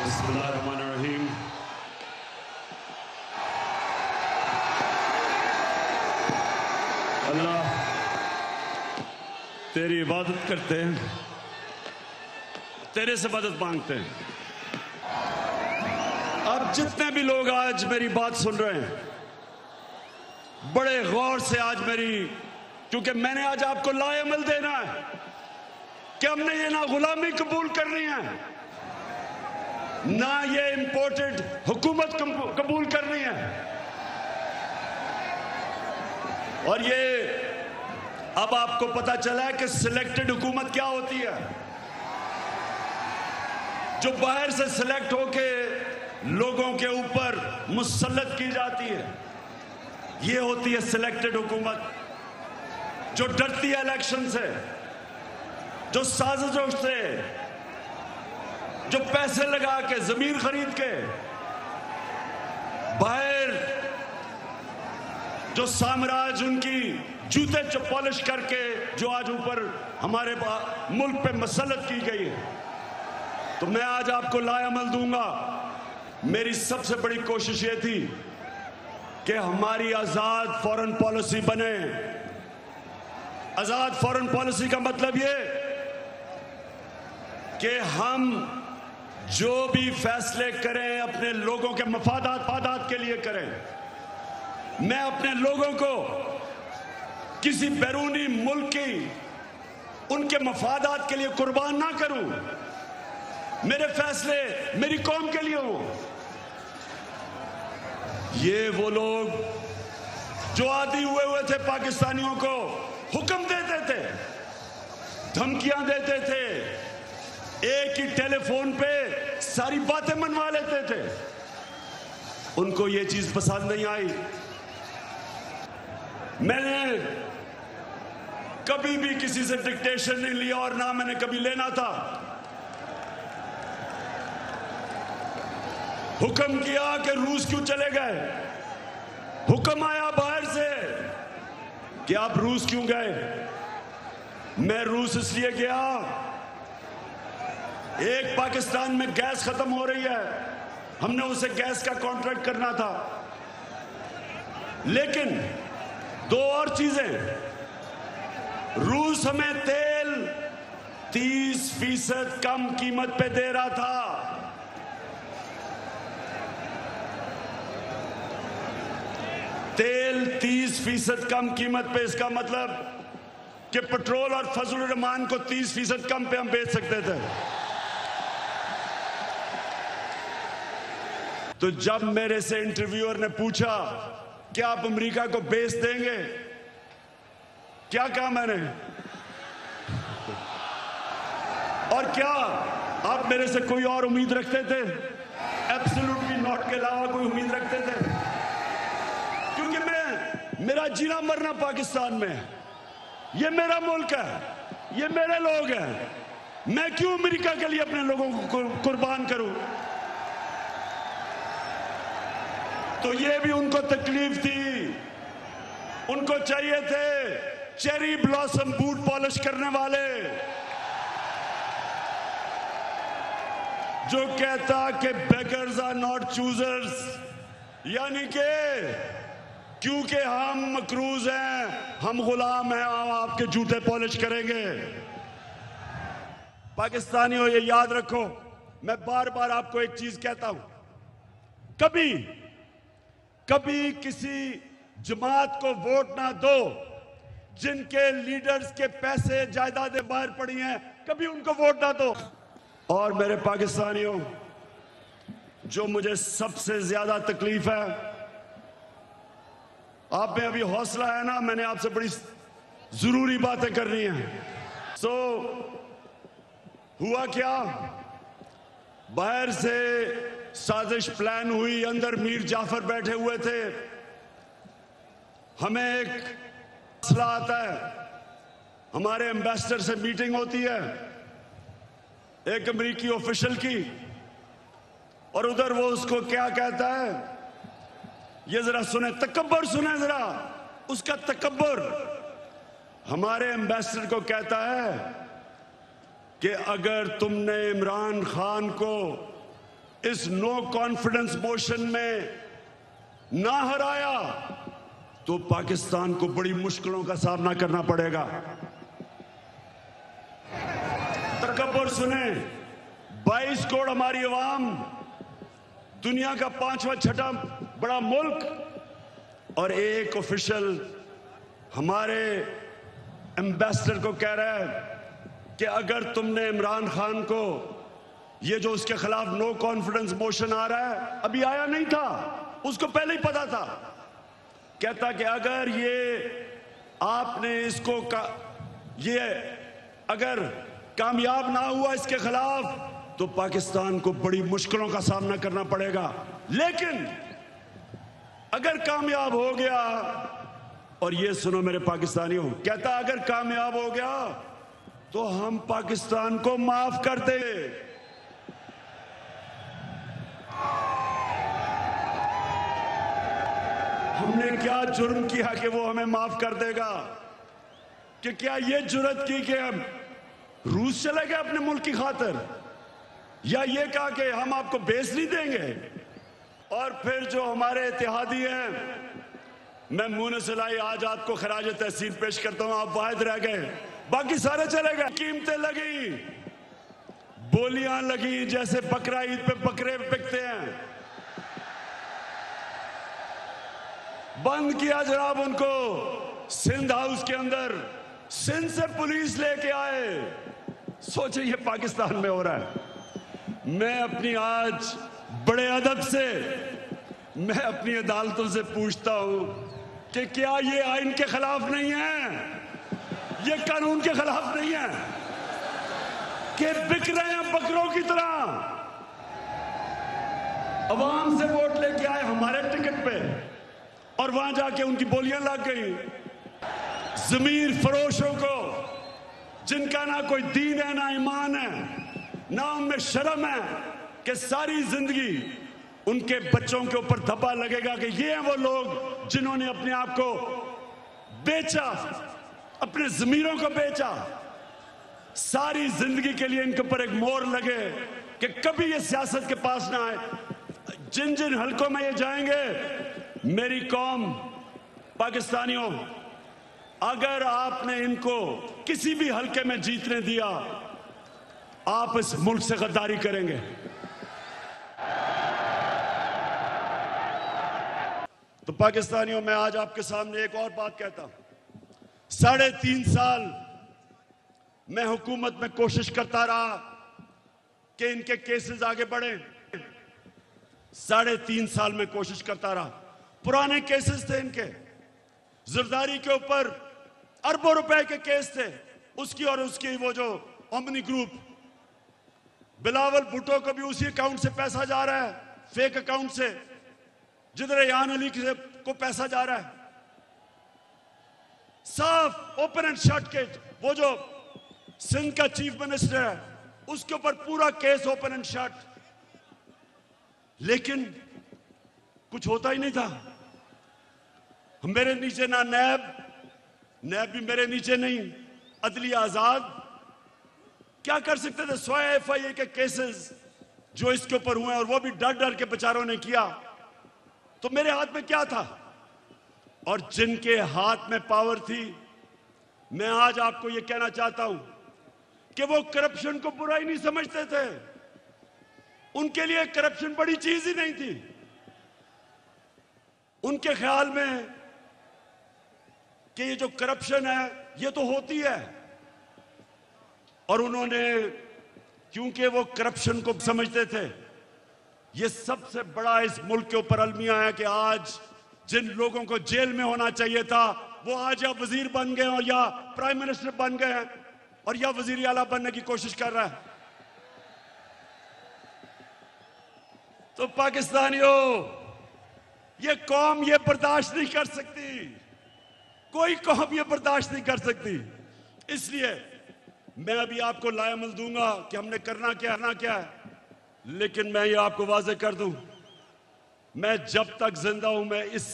बिस्मिल्लाहिर्रहमानिर्रहीम। अल्लाह तेरी इबादत करते हैं, तेरे से मदद मांगते हैं। अब जितने भी लोग आज मेरी बात सुन रहे हैं, बड़े गौर से आज मेरी, क्योंकि मैंने आज आपको लाएमल देना है कि हमने ये ना गुलामी कबूल करनी है, ना ये इंपोर्टेड हुकूमत कबूल करनी है। और ये अब आपको पता चला है कि सिलेक्टेड हुकूमत क्या होती है, जो बाहर से सिलेक्ट होके लोगों के ऊपर मुसल्लत की जाती है। ये होती है सिलेक्टेड हुकूमत, जो डरती है इलेक्शन से, जो साजिशों से, जो पैसे लगा के, जमीन खरीद के, बाहर जो साम्राज्य उनकी जूते पॉलिश करके जो आज ऊपर हमारे मुल्क पे मसल्लत की गई है। तो मैं आज आपको लाएमल दूंगा। मेरी सबसे बड़ी कोशिश ये थी कि हमारी आजाद फॉरेन पॉलिसी बने। आजाद फॉरेन पॉलिसी का मतलब ये कि हम जो भी फैसले करें अपने लोगों के मफादात के लिए करें। मैं अपने लोगों को किसी बैरूनी मुल्क की उनके मफादात के लिए कुर्बान ना करूं। मेरे फैसले मेरी कौम के लिए हो। ये वो लोग जो आदी हुए थे पाकिस्तानियों को हुक्म देते थे, धमकियां देते थे, एक ही टेलीफोन पे सारी बातें मनवा लेते थे, उनको ये चीज पसंद नहीं आई। मैंने कभी भी किसी से डिक्टेशन नहीं लिया और ना मैंने कभी लेना था। हुक्म किया कि रूस क्यों चले गए, हुक्म आया बाहर से कि आप रूस क्यों गए। मैं रूस इसलिए गया, एक पाकिस्तान में गैस खत्म हो रही है, हमने उसे गैस का कॉन्ट्रैक्ट करना था। लेकिन दो और चीजें, रूस हमें तेल 30% कम कीमत पे दे रहा था। तेल 30% कम कीमत पे, इसका मतलब कि पेट्रोल और फजलुर रहमान को 30% कम पे हम बेच सकते थे। तो जब मेरे से इंटरव्यूअर ने पूछा कि आप अमेरिका को बेच देंगे, क्या कहा मैंने, और क्या आप मेरे से कोई और उम्मीद रखते थे? एब्सोल्युटली नॉट के अलावा कोई उम्मीद रखते थे? क्योंकि मेरा जीना मरना पाकिस्तान में है, ये मेरा मुल्क है, ये मेरे लोग हैं। मैं क्यों अमेरिका के लिए अपने लोगों को कुर्बान करूं? तो ये भी उनको तकलीफ थी। उनको चाहिए थे चेरी ब्लॉसम बूट पॉलिश करने वाले, जो कहता कि बेगर्स आर नॉट चूजर्स, यानी कि क्योंकि हम मकरूज हैं, हम गुलाम हैं, हम आपके जूते पॉलिश करेंगे। पाकिस्तानियों, ये याद रखो, मैं बार बार आपको एक चीज कहता हूं, कभी किसी जमात को वोट ना दो जिनके लीडर्स के पैसे जायदादें बाहर पड़ी हैं, कभी उनको वोट ना दो। और मेरे पाकिस्तानियों, जो मुझे सबसे ज्यादा तकलीफ है, आप में अभी हौसला है ना, मैंने आपसे बड़ी जरूरी बातें करनी है। हुआ क्या, बाहर से साजिश प्लान हुई, अंदर मीर जाफर बैठे हुए थे। हमें एक मसला आता है, हमारे एम्बेसडर से मीटिंग होती है एक अमेरिकी ऑफिशियल की, और उधर वो उसको क्या कहता है, ये जरा सुने, तकब्बर सुने जरा, उसका तकब्बर। हमारे एम्बेसडर को कहता है कि अगर तुमने इमरान खान को इस नो कॉन्फिडेंस मोशन में ना हराया तो पाकिस्तान को बड़ी मुश्किलों का सामना करना पड़ेगा। तकब्बुर सुने, 22 करोड़ हमारी अवाम, दुनिया का 5वां छठा बड़ा मुल्क, और एक ऑफिशियल हमारे एम्बेसडर को कह रहा है कि अगर तुमने इमरान खान को, ये जो उसके खिलाफ नो कॉन्फिडेंस मोशन आ रहा है, अभी आया नहीं था, उसको पहले ही पता था, कहता कि अगर ये आपने इसको ये अगर कामयाब ना हुआ इसके खिलाफ तो पाकिस्तान को बड़ी मुश्किलों का सामना करना पड़ेगा। लेकिन अगर कामयाब हो गया, और ये सुनो मेरे पाकिस्तानियों, कहता अगर कामयाब हो गया तो हम पाकिस्तान को माफ कर दे। हमने क्या जुर्म किया कि वो हमें माफ कर देगा? कि क्या ये जुर्रत की कि हम रूस चले गए अपने मुल्क की खातिर, या ये कहा कि हम आपको बेच नहीं देंगे? और फिर जो हमारे इत्तेहादी हैं, मैं मुनसिलाई आज आपको खराज तहसीन पेश करता हूं, आप वाहिद रह गए, बाकी सारे चले गए। कीमतें लगी, बोलियां लगी, जैसे बकरा ईद पे बकरे बिकते हैं, बंद किया जनाब उनको सिंध हाउस के अंदर। सिंध से पुलिस लेके आए। सोचिए ये पाकिस्तान में हो रहा है। मैं अपनी आज बड़े अदब से मैं अपनी अदालतों से पूछता हूं कि क्या ये आइन के खिलाफ नहीं है, ये कानून के खिलाफ नहीं है कि बिक रहे हैं बकरों की तरह? अवाम से वोट लेके आए हमारे टिकट पे, और वहां जाके उनकी बोलियां लग गई। जमीर फरोशों को, जिनका ना कोई दीन है ना ईमान है, ना उनमें शर्म है, कि सारी जिंदगी उनके बच्चों के ऊपर धब्बा लगेगा कि ये हैं वो लोग जिन्होंने अपने आप को बेचा, अपने जमीरों को बेचा। सारी जिंदगी के लिए इनके ऊपर एक मोहर लगे कि कभी ये सियासत के पास ना आए। जिन जिन हलकों में ये जाएंगे, मेरी कौम, पाकिस्तानियों, अगर आपने इनको किसी भी हलके में जीतने दिया, आप इस मुल्क से गद्दारी करेंगे। तो पाकिस्तानियों, मैं आज आपके सामने एक और बात कहता हूं। 3.5 साल मैं हुकूमत में कोशिश करता रहा कि इनके केसेस आगे बढ़े। 3.5 साल में कोशिश करता रहा। पुराने केसेस थे इनके, जरदारी के ऊपर अरबों रुपए के केस थे, उसकी और उसकी वो जो ओमनी ग्रुप, बिलावल भुट्टो को भी उसी अकाउंट से पैसा जा रहा है, फेक अकाउंट से, जिधर रेहान अली को पैसा जा रहा है। साफ ओपन एंड शट के, वो जो सिंध का चीफ मिनिस्टर है, उसके ऊपर पूरा केस ओपन एंड शट। लेकिन कुछ होता ही नहीं था। मेरे नीचे ना नैब भी मेरे नीचे नहीं, अदलिया आजाद। क्या कर सकते थे? 100 FIA के केसेस जो इसके ऊपर हुए, और वो भी डर डर के बेचारों ने किया। तो मेरे हाथ में क्या था? और जिनके हाथ में पावर थी, मैं आज आपको यह कहना चाहता हूं कि वो करप्शन को बुरा ही नहीं समझते थे। उनके लिए करप्शन बड़ी चीज ही नहीं थी। उनके ख्याल में कि ये जो करप्शन है ये तो होती है, और उन्होंने, क्योंकि वो करप्शन को समझते थे, ये सबसे बड़ा इस मुल्क के ऊपर अलमिया है कि आज जिन लोगों को जेल में होना चाहिए था, वो आज या वजीर बन गए और या प्राइम मिनिस्टर बन गए हैं, और या वजीर आला बनने की कोशिश कर रहा है। तो पाकिस्तानियों, ये कौम ये बर्दाश्त नहीं कर सकती, कोई कौम ये बर्दाश्त नहीं कर सकती। इसलिए मैं अभी आपको लायमल दूंगा कि हमने करना क्या है, लेकिन मैं ये आपको वाज़ेह कर दूं, मैं जब तक जिंदा हूं, मैं इस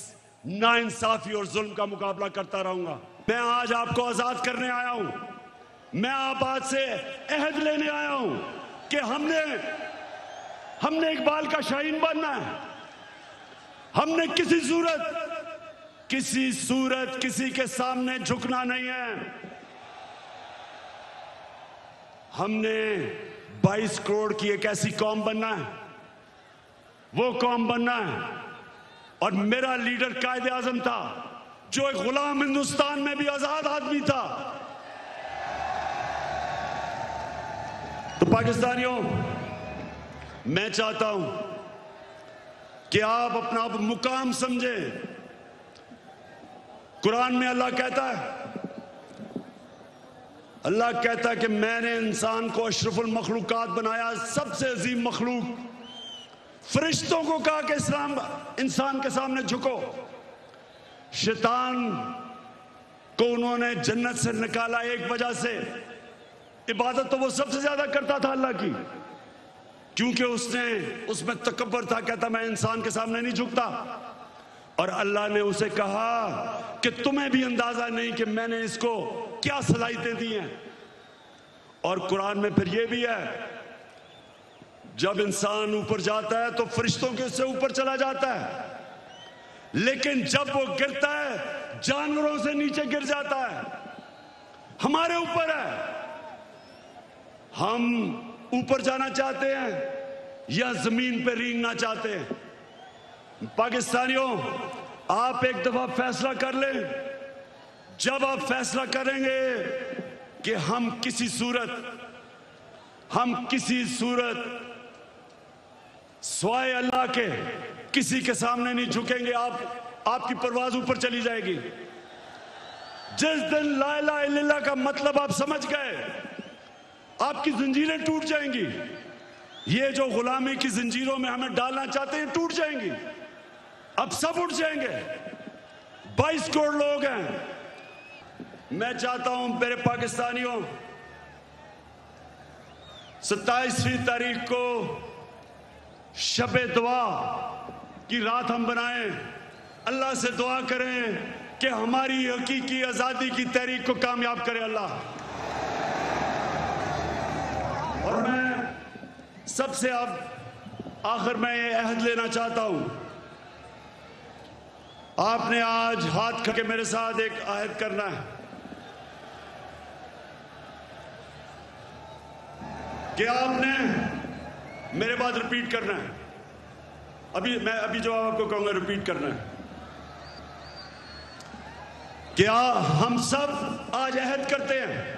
नाइंसाफी और जुल्म का मुकाबला करता रहूंगा। मैं आज आपको आजाद करने आया हूं। मैं आप आज से अहद लेने आया हूं कि हमने हमने इकबाल का शाहीन बनना है। हमने किसी सूरत किसी के सामने झुकना नहीं है। हमने 22 करोड़ की एक ऐसी कौम बनना है, वो कौम बनना है। और मेरा लीडर कायदे आजम था, जो एक गुलाम हिंदुस्तान में भी आजाद आदमी था। तो पाकिस्तानियों, मैं चाहता हूं कि आप अपना मुकाम समझें। कुरान में अल्लाह कहता है कि मैंने इंसान को अशरफुल मखलूकात बनाया, सबसे अजीम मखलूक। फरिश्तों को कहा कि इंसान के सामने झुको। शैतान को उन्होंने जन्नत से निकाला एक वजह से। इबादत तो वो सबसे ज्यादा करता था अल्लाह की, क्योंकि उसमें तकब्बर था, कहता मैं इंसान के सामने नहीं झुकता। और अल्लाह ने उसे कहा कि तुम्हें भी अंदाजा नहीं कि मैंने इसको क्या सलाहियतें दी हैं। और कुरान में फिर ये भी है, जब इंसान ऊपर जाता है तो फरिश्तों के उससे ऊपर चला जाता है, लेकिन जब वो गिरता है जानवरों से नीचे गिर जाता है। हमारे ऊपर है, हम ऊपर जाना चाहते हैं या जमीन पे रेंगना चाहते हैं। पाकिस्तानियों, आप एक दफा फैसला कर लें। जब आप फैसला करेंगे कि हम किसी सूरत स्वाय अल्लाह के किसी के सामने नहीं झुकेंगे, आपकी परवाज ऊपर चली जाएगी। जिस दिन ला इलाहा इल्लल्लाह का मतलब आप समझ गए, आपकी जंजीरें टूट जाएंगी। ये जो गुलामी की जंजीरों में हमें डालना चाहते हैं, टूट जाएंगी। अब सब उठ जाएंगे। 22 करोड़ लोग हैं। मैं चाहता हूं मेरे पाकिस्तानियों, 27वीं तारीख को शबे दुआ की रात हम बनाएं। अल्लाह से दुआ करें कि हमारी हकीकी आजादी की तहरीक को कामयाब करे अल्लाह। और मैं सबसे अब आखिर में ये अहद लेना चाहता हूं। आपने आज हाथ करके मेरे साथ एक अहद करना है कि आपने मेरे बाद रिपीट करना है। अभी जो आपको कहूंगा रिपीट करना है। क्या हम सब आज अहद करते हैं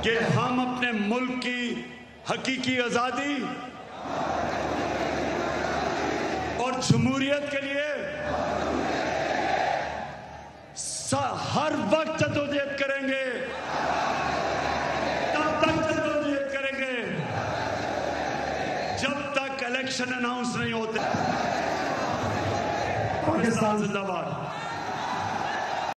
कि हम अपने मुल्क की हकीकी आजादी और जमहूरियत के लिए हर वक्त जद्दोजहद करेंगे, तब तक जद्दोजहद करेंगे जब तक इलेक्शन अनाउंस नहीं होते। पाकिस्तान जिंदाबाद।